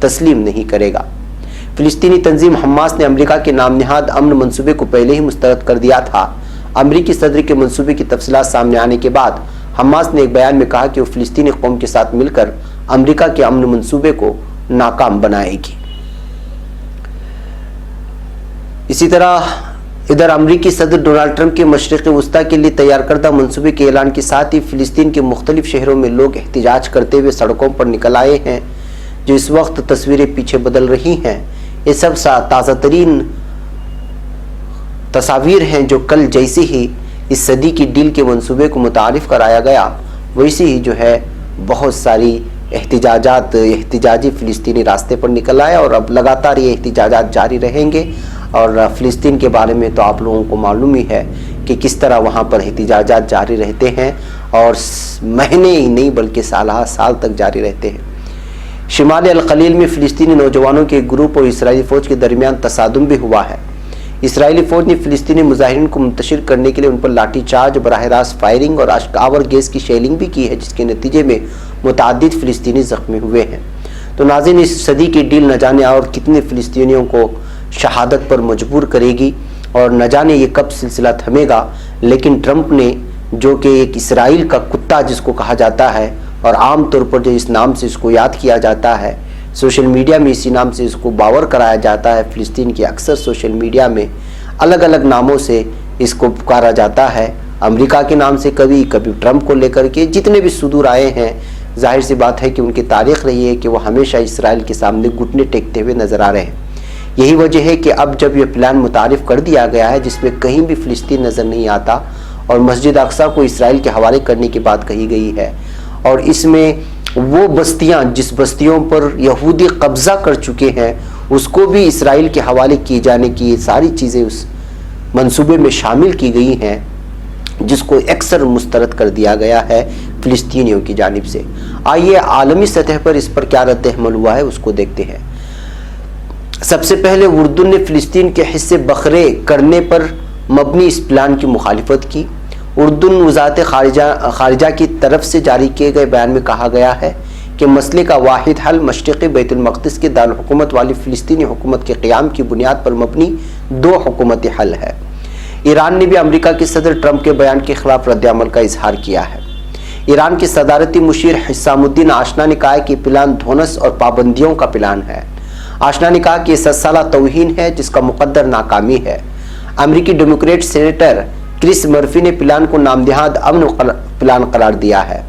تسلیم نہیں کرے گا۔ فلسطینی تنظیم حماس نے امریکہ کے نام نہاد امن منصوبے کو پہلے ہی مسترد کر دیا تھا۔ امریکی صدر کے منصوبے کی تفصیلات سامنے آنے کے بعد حماس نے ایک بیان میں کہا کہ وہ فلسطینی قوم کے ساتھ مل کر امریکہ کے امن منصوبے کو ناکام بنائے گی۔ اسی طرح ادھر امریکی صدر ڈونلڈ ٹرمپ کے مشرق وسطیٰ کے لیے تیار کردہ منصوبے کے اعلان کے ساتھ ہی فلسطین کے مختلف شہروں میں لوگ احتجاج کرتے ہوئے سڑکوں پر نکل آئے ہیں۔ جو اس وقت تصویریں پیچھے بدل رہی ہیں، یہ سب تازہ ترین تصاویر ہیں جو کل جیسے ہی اس صدی کی ڈیل کے منصوبے کو متعارف کرایا گیا، ویسے ہی جو ہے بہت ساری احتجاجی فلسطینی راستے پر نکل آئے، اور اب لگاتار یہ احتجاجات جاری رہیں گے۔ اور فلسطین کے بارے میں تو آپ لوگوں کو معلوم ہی ہے کہ کس طرح وہاں پر احتجاجات جاری رہتے ہیں، اور مہینے ہی نہیں بلکہ سال تک جاری رہتے ہیں۔ شمال الخلیل میں فلسطینی نوجوانوں کے ایک گروپ اور اسرائیلی فوج کے درمیان تصادم بھی ہوا ہے۔ اسرائیلی فوج نے فلسطینی مظاہرین کو منتشر کرنے کے لیے ان پر لاٹھی چارج، براہ راست فائرنگ اور اشک آور گیس کی شیلنگ بھی کی ہے، جس کے نتیجے میں متعدد فلسطینی زخمی ہوئے ہیں۔ تو ناظرین، اس صدی کی ڈیل نہ جانے اور کتنے فلسطینیوں کو شہادت پر مجبور کرے گی، اور نہ جانے یہ کب سلسلہ تھمے گا۔ لیکن ٹرمپ نے، جو کہ ایک اسرائیل کا کتا جس کو کہا جاتا ہے، اور عام طور پر جو اس نام سے اس کو یاد کیا جاتا ہے، سوشل میڈیا میں اسی نام سے اس کو باور کرایا جاتا ہے، فلسطین کے اکثر سوشل میڈیا میں الگ الگ ناموں سے اس کو پکارا جاتا ہے، امریکہ کے نام سے کبھی ٹرمپ کو لے کر کے جتنے بھی صدور آئے ہیں، ظاہر سی بات ہے کہ ان کی تاریخ رہی ہے کہ وہ ہمیشہ اسرائیل کے سامنے گھٹنے ٹیکتے ہوئے نظر آ رہے ہیں۔ یہی وجہ ہے کہ اب جب یہ پلان متعارف کر دیا گیا ہے، جس میں کہیں بھی فلسطین نظر نہیں آتا، اور مسجد اقصیٰ کو اسرائیل کے حوالے کرنے کی بات کہی گئی ہے، اور اس میں وہ بستیاں جس بستیوں پر یہودی قبضہ کر چکے ہیں اس کو بھی اسرائیل کے حوالے کیے جانے کی ساری چیزیں اس منصوبے میں شامل کی گئی ہیں، جس کو اکثر مسترد کر دیا گیا ہے فلسطینیوں کی جانب سے۔ آئیے عالمی سطح پر اس پر کیا رد عمل ہوا ہے اس کو دیکھتے ہیں۔ سب سے پہلے اردن نے فلسطین کے حصے بکھرے کرنے پر مبنی اس پلان کی مخالفت کی۔ اردن وزارت خارجہ کی طرف سے جاری کیے گئے بیان میں کہا گیا ہے کہ مسئلے کا واحد حل مشرقی بیت المقدس کے دارالحکومت والی فلسطینی حکومت کے قیام کی بنیاد پر مبنی دو حکومتی حل ہے۔ ایران نے بھی امریکہ کے صدر ٹرمپ کے بیان کے خلاف رد عمل کا اظہار کیا ہے۔ ایران کے صدارتی مشیر حسام الدین آشنا نے کہا کہ یہ پلان دھونس اور پابندیوں کا پلان ہے۔ آشنا نے کہا کہ یہ 7 سالہ توہین ہے جس کا مقدر ناکامی ہے۔ امریکی ڈیموکریٹ سینیٹر کرس مرفی نے پلان کو نام نہاد امن پلان قرار دیا ہے۔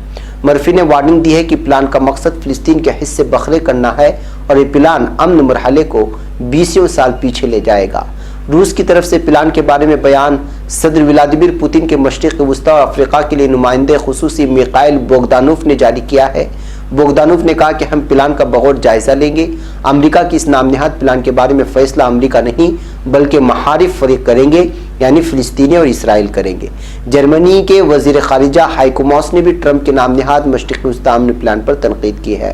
مرفی نے وارننگ دی ہے کہ پلان کا مقصد فلسطین کے حصے بکھرے کرنا ہے، اور یہ پلان امن مرحلے کو 20 سال پیچھے لے جائے گا۔ روس کی طرف سے پلان کے بارے میں بیان صدر ولادیمیر پوتن کے مشرق وسطیٰ اور افریقہ کے لیے نمائندے خصوصی میخائیل بوگدانوف نے جاری کیا ہے۔ بوگدانوف نے کہا کہ ہم پلان کا بغور جائزہ لیں گے۔ امریکہ کی اس نام نہاد پلان کے بارے میں فیصلہ امریکہ نہیں بلکہ محارب فریق کریں گے، یعنی فلسطینی اور اسرائیل کریں گے۔ جرمنی کے وزیر خارجہ ہائیکو ماس نے بھی ٹرمپ کے نام نہاد مشرق وسطیٰ امن پلان پر تنقید کی ہے۔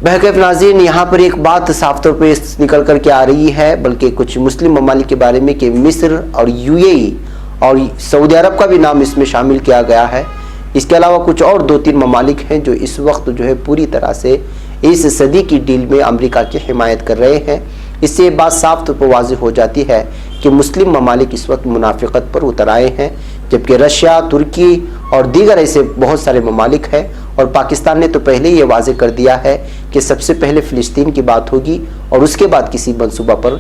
بہرکیف ناظرین، یہاں پر ایک بات صاف طور پہ نکل کر کے آ رہی ہے، بلکہ کچھ مسلم ممالک کے بارے میں کہ مصر اور UAE اور سعودی عرب کا بھی نام اس میں شامل کیا گیا ہے۔ اس کے علاوہ کچھ اور 2-3 ممالک ہیں جو اس وقت جو ہے پوری طرح سے اس صدی کی ڈیل میں امریکہ کی حمایت کر رہے ہیں۔ اس سے یہ بات صاف طور پر واضح ہو جاتی ہے کہ مسلم ممالک اس وقت منافقت پر اتر آئے ہیں، جبکہ رشیا، ترکی اور دیگر ایسے بہت سارے ممالک ہیں، اور پاکستان نے تو پہلے یہ واضح کر دیا ہے کہ سب سے پہلے فلسطین کی بات ہوگی اور اس کے بعد کسی منصوبہ پر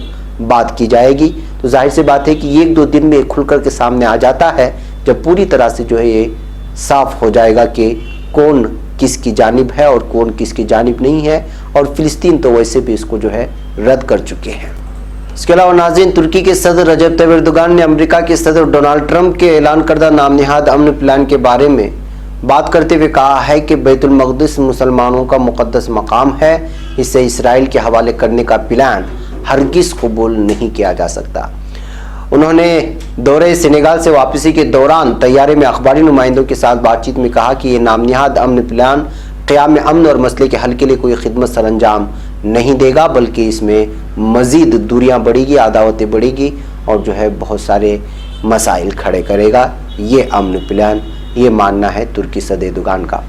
بات کی جائے گی۔ تو ظاہر سی بات ہے کہ یہ 1-2 دن میں کھل کر کے سامنے آ جاتا ہے، جب پوری طرح سے جو ہے یہ صاف ہو جائے گا کہ کون کس کی جانب ہے اور کون کس کی جانب نہیں ہے، اور فلسطین تو ویسے بھی اس کو جو ہے رد کر چکے ہیں۔ اس کے علاوہ ناظرین، ترکی کے صدر رجب طیب ایردوغان نے امریکہ کے صدر ڈونلڈ ٹرمپ کے اعلان کردہ نام نہاد امن پلان کے بارے میں بات کرتے ہوئے کہا ہے کہ بیت المقدس مسلمانوں کا مقدس مقام ہے، اسے اسرائیل کے حوالے کرنے کا پلان ہرگز قبول نہیں کیا جا سکتا۔ انہوں نے دورے سینیگال سے واپسی کے دوران طیارے میں اخباری نمائندوں کے ساتھ بات چیت میں کہا کہ یہ نام نہاد امن پلان قیام امن اور مسئلے کے حل کے لیے کوئی خدمت سر انجام نہیں دے گا، بلکہ اس میں مزید دوریاں بڑھے گی، عداوتیں بڑھے گی، اور جو ہے بہت سارے مسائل کھڑے کرے گا۔ یہ امن پلان یہ ماننا ہے ترکی صدر ایردوغان کا۔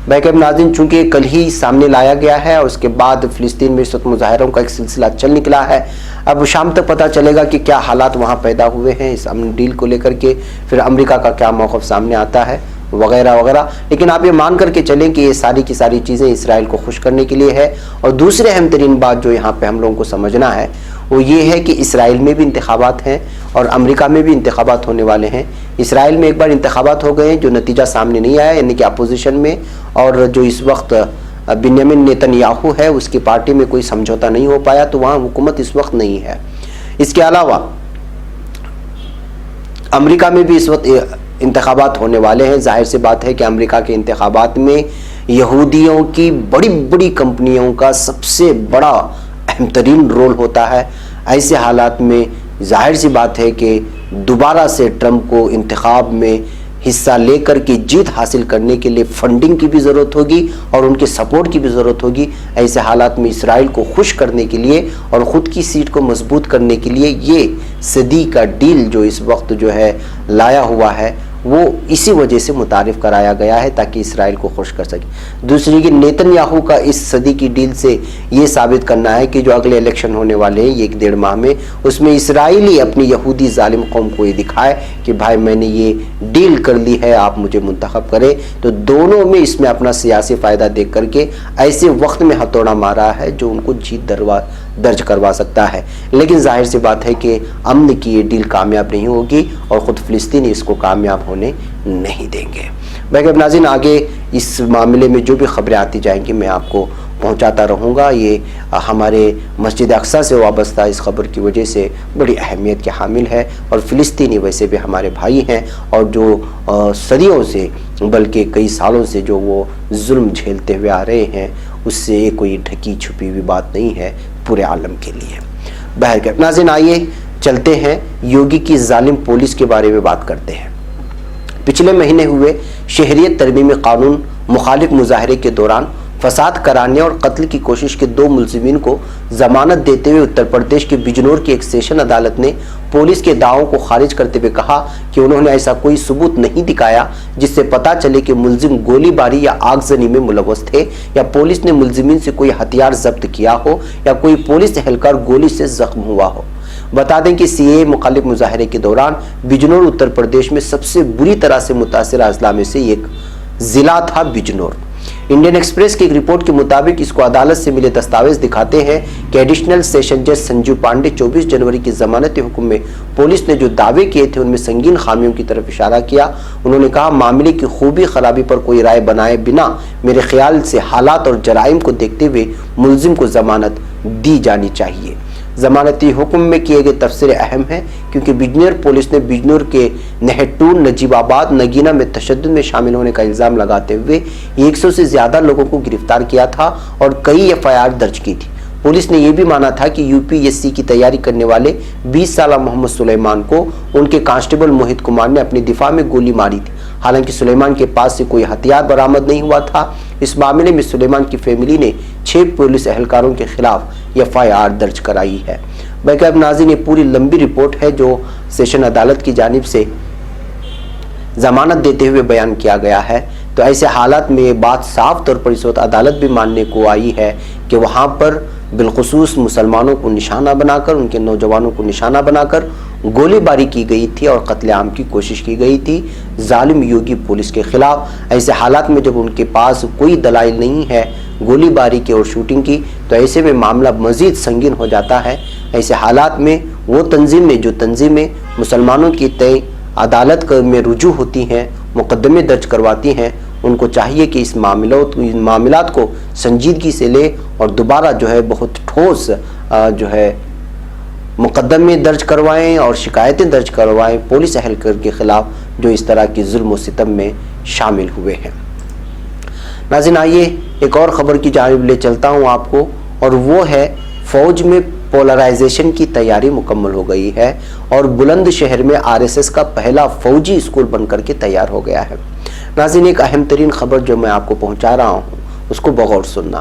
بہرکیف ناظرین، چونکہ کل ہی سامنے لایا گیا ہے اور اس کے بعد فلسطین میں اس وقت مظاہروں کا ایک سلسلہ چل نکلا ہے، اب شام تک پتہ چلے گا کہ کیا حالات وہاں پیدا ہوئے ہیں اس امن ڈیل کو لے کر کے، پھر امریکہ کا کیا موقف سامنے آتا ہے وغیرہ وغیرہ۔ لیکن آپ یہ مان کر کے چلیں کہ یہ ساری کی ساری چیزیں اسرائیل کو خوش کرنے کے لیے ہے۔ اور دوسری اہم ترین بات جو یہاں پہ ہم لوگوں کو سمجھنا ہے وہ یہ ہے کہ اسرائیل میں بھی انتخابات ہیں اور امریکہ میں بھی انتخابات ہونے والے ہیں۔ اسرائیل میں ایک بار انتخابات ہو گئے ہیں جو نتیجہ سامنے نہیں آیا، یعنی کہ اپوزیشن میں، اور جو اس وقت بنیامین نیتن یاہو ہے اس کی پارٹی میں کوئی سمجھوتا نہیں ہو پایا، تو وہاں حکومت اس وقت نہیں ہے۔ اس کے علاوہ امریکہ میں بھی اس وقت انتخابات ہونے والے ہیں۔ ظاہر سی بات ہے کہ امریکہ کے انتخابات میں یہودیوں کی بڑی بڑی کمپنیوں کا سب سے بڑا اہم ترین رول ہوتا ہے۔ ایسے حالات میں ظاہر سی بات ہے کہ دوبارہ سے ٹرمپ کو انتخاب میں حصہ لے کر کے جیت حاصل کرنے کے لیے فنڈنگ کی بھی ضرورت ہوگی اور ان کے سپورٹ کی بھی ضرورت ہوگی۔ ایسے حالات میں اسرائیل کو خوش کرنے کے لیے اور خود کی سیٹ کو مضبوط کرنے کے لیے یہ صدی کا ڈیل جو اس وقت جو ہے لایا ہوا ہے وہ اسی وجہ سے متعارف کرایا گیا ہے تاکہ اسرائیل کو خوش کر سکے۔ دوسری کہ نیتن یاہو کا اس صدی کی ڈیل سے یہ ثابت کرنا ہے کہ جو اگلے الیکشن ہونے والے ہیں 1-1.5 ماہ میں، اس میں اسرائیلی اپنی یہودی ظالم قوم کو یہ دکھائے کہ بھائی میں نے یہ ڈیل کر لی ہے، آپ مجھے منتخب کریں۔ تو دونوں میں اس میں اپنا سیاسی فائدہ دیکھ کر کے ایسے وقت میں ہتھوڑا مارا ہے جو ان کو جیت درج کروا سکتا ہے۔ لیکن ظاہر سی بات ہے کہ امن کی یہ ڈیل کامیاب نہیں ہوگی اور خود فلسطینی اس کو کامیاب ہونے نہیں دیں گے۔ بہرکیف ناظرین، آگے اس معاملے میں جو بھی خبریں آتی جائیں گی میں آپ کو پہنچاتا رہوں گا۔ یہ ہمارے مسجد اقصیٰ سے وابستہ اس خبر کی وجہ سے بڑی اہمیت کے حامل ہے، اور فلسطینی ویسے بھی ہمارے بھائی ہیں اور جو صدیوں سے بلکہ کئی سالوں سے جو وہ ظلم جھیلتے ہوئے آ رہے ہیں، اس سے یہ کوئی ڈھکی چھپی ہوئی بات نہیں ہے پورے عالم کے لیے۔ بہرکیف ناظرین، آئیے چلتے ہیں یوگی کی ظالم پولیس کے بارے میں بات کرتے ہیں۔ پچھلے مہینے ہوئے شہریت ترمیمی قانون مخالف مظاہرے کے دوران فساد کرانے اور قتل کی کوشش کے 2 ملزمین کو ضمانت دیتے ہوئے اتر پردیش کے بجنور کی ایک سیشن عدالت نے پولیس کے دعووں کو خارج کرتے ہوئے کہا کہ انہوں نے ایسا کوئی ثبوت نہیں دکھایا جس سے پتہ چلے کہ ملزم گولی باری یا آگزنی میں ملوث تھے، یا پولیس نے ملزمین سے کوئی ہتھیار ضبط کیا ہو، یا کوئی پولیس اہلکار گولی سے زخم ہوا ہو۔ بتا دیں کہ سی اے مخالف مظاہرے کے دوران بجنور اتر پردیش میں سب سے بری طرح سے متاثرہ اضلاع میں سے ایک ضلع تھا بجنور۔ انڈین ایکسپریس کی ایک رپورٹ کے مطابق اس کو عدالت سے ملے دستاویز دکھاتے ہیں کہ ایڈیشنل سیشن جج سنجیو پانڈے 24 جنوری کی ضمانت حکم میں پولیس نے جو دعوے کیے تھے ان میں سنگین خامیوں کی طرف اشارہ کیا۔ انہوں نے کہا معاملے کی خوبی خرابی پر کوئی رائے بنائے بنا میرے خیال سے حالات اور جرائم کو دیکھتے ہوئے ملزم کو ضمانت دی جانی چاہیے۔ ضمانتی حکم میں کیے گئے تبصرے اہم ہیں کیونکہ بجنور پولیس نے بجنور کے نہٹور، نجیب آباد، نگینہ میں تشدد میں شامل ہونے کا الزام لگاتے ہوئے 100 سے زیادہ لوگوں کو گرفتار کیا تھا اور کئی FIR درج کی تھی۔ پولیس نے یہ بھی مانا تھا کہ UPSC کی تیاری کرنے والے 20 سالہ محمد سلیمان کو ان کے کانسٹیبل موہت کمار نے اپنی دفاع میں گولی ماری تھی۔ حالانکہ سلیمان کے پاس سے کوئی ہتھیار برآمد نہیں ہوا تھا۔ اس معاملے میں سلیمان کی فیملی نے 6 پولیس اہلکاروں کے خلاف FIR درج کرائی ہے۔ بہرکیف ناظرین، یہ پوری لمبی رپورٹ ہے جو سیشن عدالت کی جانب سے ضمانت دیتے ہوئے بیان کیا گیا ہے۔ تو ایسے حالات میں یہ بات صاف طور پر اس وقت عدالت بھی ماننے کو آئی ہے کہ وہاں پر بالخصوص مسلمانوں کو نشانہ بنا کر، ان کے نوجوانوں کو نشانہ بنا کر گولی باری کی گئی تھی اور قتل عام کی کوشش کی گئی تھی ظالم یوگی پولیس کے خلاف۔ ایسے حالات میں جب ان کے پاس کوئی دلائل نہیں ہے گولی باری کی اور شوٹنگ کی، تو ایسے میں معاملہ مزید سنگین ہو جاتا ہے۔ ایسے حالات میں وہ تنظیمیں مسلمانوں کی تئیں عدالت میں رجوع ہوتی ہیں، مقدمے درج کرواتی ہیں، ان کو چاہیے کہ اس معاملات کو سنجیدگی سے لے اور دوبارہ جو ہے بہت ٹھوس جو ہے مقدمے درج کروائیں اور شکایتیں درج کروائیں پولیس اہلکار کے خلاف جو اس طرح کی ظلم و ستم میں شامل ہوئے ہیں۔ ناظرین، آئیے ایک اور خبر کی جانب لے چلتا ہوں آپ کو، اور وہ ہے فوج میں پولرائزیشن کی تیاری مکمل ہو گئی ہے اور بلند شہر میں RSS کا پہلا فوجی اسکول بن کر کے تیار ہو گیا ہے۔ ناظرین، ایک اہم ترین خبر جو میں آپ کو پہنچا رہا ہوں اس کو بغور سننا۔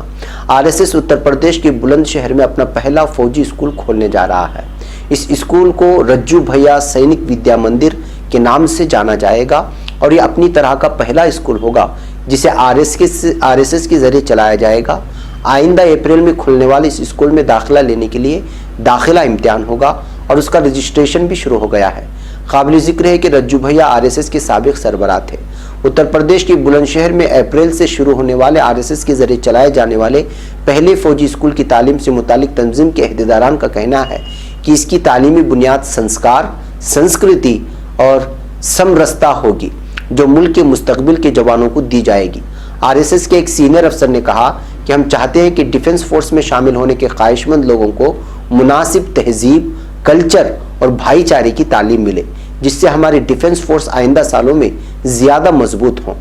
RSS اتر پردیش کے بلند شہر میں اپنا پہلا فوجی اسکول کھولنے جا رہا ہے۔ اس اسکول کو رجو بھیا سینک ودیا مندر کے نام سے جانا جائے گا اور یہ اپنی طرح کا پہلا اسکول ہوگا جسے RSS کے ذریعے چلایا جائے گا۔ آئندہ اپریل میں کھلنے والے اس اسکول میں داخلہ لینے کے لیے داخلہ امتحان ہوگا اور اس کا رجسٹریشن بھی شروع ہو گیا ہے۔ قابل ذکر ہے کہ رجو بھیا RSS کے سابق سربراہ تھے۔ اتر پردیش کے بلند شہر میں اپریل سے شروع ہونے والے RSS کے ذریعے چلائے جانے والے پہلے فوجی اسکول کی تعلیم سے متعلق تنظیم کے عہدیداران کا کہنا ہے کہ اس کی تعلیمی بنیاد سنسکار، سنسکرتی اور سمرستا ہوگی جو ملک کے مستقبل کے جوانوں کو دی جائے گی۔ RSS کے ایک سینئر افسر نے کہا کہ ہم چاہتے ہیں کہ ڈیفنس فورس میں شامل ہونے کے خواہش مند لوگوں کو مناسب تہذیب، کلچر اور بھائی چارے کی تعلیم ملے، جس سے ہماری ڈیفنس فورس آئندہ سالوں میں زیادہ مضبوط ہوں۔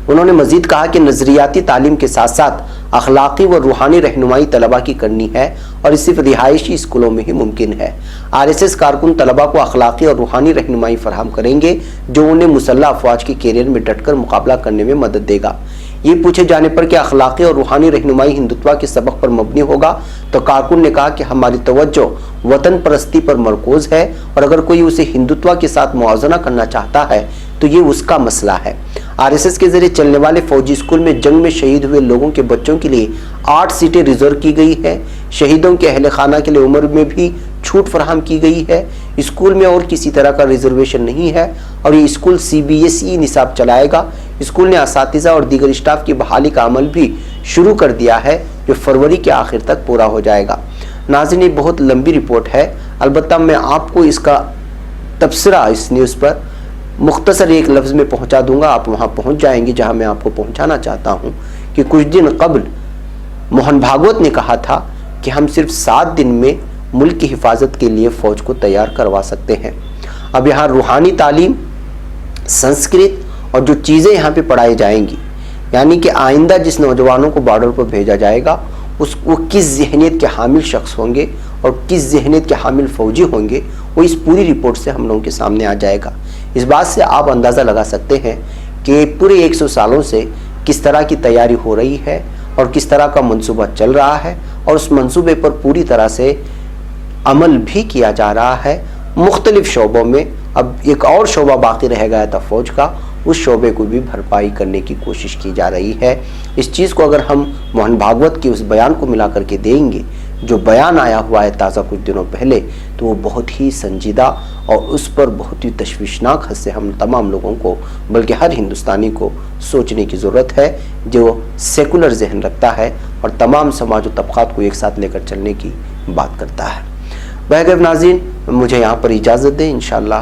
انہوں نے مزید کہا کہ نظریاتی تعلیم کے ساتھ ساتھ اخلاقی و روحانی رہنمائی طلباء کی کرنی ہے اور یہ صرف رہائشی اسکولوں میں ہی ممکن ہے۔ RSS کارکن طلباء کو اخلاقی اور روحانی رہنمائی فراہم کریں گے جو انہیں مسلح افواج کے کیریئر میں ڈٹ کر مقابلہ کرنے میں مدد دے گا۔ یہ پوچھے جانے پر کہ اخلاقی اور روحانی رہنمائی ہندوتوا کے سبق پر مبنی ہوگا تو کارکن نے کہا کہ ہماری توجہ وطن پرستی پر مرکوز ہے اور اگر کوئی اسے ہندوتوا کے ساتھ موازنہ کرنا چاہتا ہے تو یہ اس کا مسئلہ ہے۔ RSS کے ذریعے چلنے والے فوجی اسکول میں جنگ میں شہید ہوئے لوگوں کے بچوں کے لیے 8 سیٹیں ریزرو کی گئی ہے۔ شہیدوں کے اہل خانہ کے لیے عمر میں بھی چھوٹ فراہم کی گئی ہے۔ اسکول میں اور کسی طرح کا ریزرویشن نہیں ہے اور یہ اسکول CBSE نصاب چلائے گا۔ اسکول نے اساتذہ اور دیگر اسٹاف کی بحالی کا عمل بھی شروع کر دیا ہے جو فروری کے آخر تک پورا ہو جائے گا۔ ناظرین، یہ بہت لمبی رپورٹ ہے، البتہ میں آپ کو اس کا تبصرہ اس نیوز پر مختصر ایک لفظ میں پہنچا دوں گا، آپ وہاں پہنچ جائیں گے جہاں میں آپ کو پہنچانا چاہتا ہوں کہ کچھ دن قبل موہن بھاگوت نے کہا تھا کہ ہم صرف 7 دن میں ملک کی حفاظت کے لیے فوج کو تیار کروا سکتے ہیں۔ اب یہاں روحانی تعلیم، سنسکرت اور جو چیزیں یہاں پہ پڑھائی جائیں گی، یعنی کہ آئندہ جس نوجوانوں کو بارڈر پر بھیجا جائے گا وہ کس ذہنیت کے حامل شخص ہوں گے اور کس ذہنیت کے حامل فوجی ہوں گے، وہ اس پوری رپورٹ سے ہم لوگوں کے سامنے آ جائے گا۔ اس بات سے آپ اندازہ لگا سکتے ہیں کہ پورے 100 سالوں سے کس طرح کی تیاری ہو رہی ہے اور کس طرح کا منصوبہ چل رہا ہے اور اس منصوبے پر پوری طرح سے عمل بھی کیا جا رہا ہے مختلف شعبوں میں۔ اب ایک اور شعبہ باقی رہ گیا تھا فوج کا، اس شعبے کو بھی بھرپائی کرنے کی کوشش کی جا رہی ہے۔ اس چیز کو اگر ہم موہن بھاگوت کے اس بیان کو ملا کر کے دیں گے جو بیان آیا ہوا ہے تازہ کچھ دنوں پہلے، تو وہ بہت ہی سنجیدہ اور اس پر بہت ہی تشویشناک حد سے ہم تمام لوگوں کو بلکہ ہر ہندوستانی کو سوچنے کی ضرورت ہے جو سیکولر ذہن رکھتا ہے اور تمام سماج و طبقات کو ایک ساتھ لے کر چلنے کی بات کرتا ہے۔ بہرکیف ناظرین، مجھے یہاں پر اجازت دیں، انشاءاللہ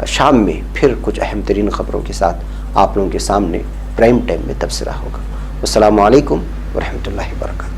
شام میں پھر کچھ اہم ترین خبروں کے ساتھ آپ لوگوں کے سامنے پرائم ٹائم میں تبصرہ ہوگا۔ السلام علیکم ورحمۃ اللہ وبرکاتہ۔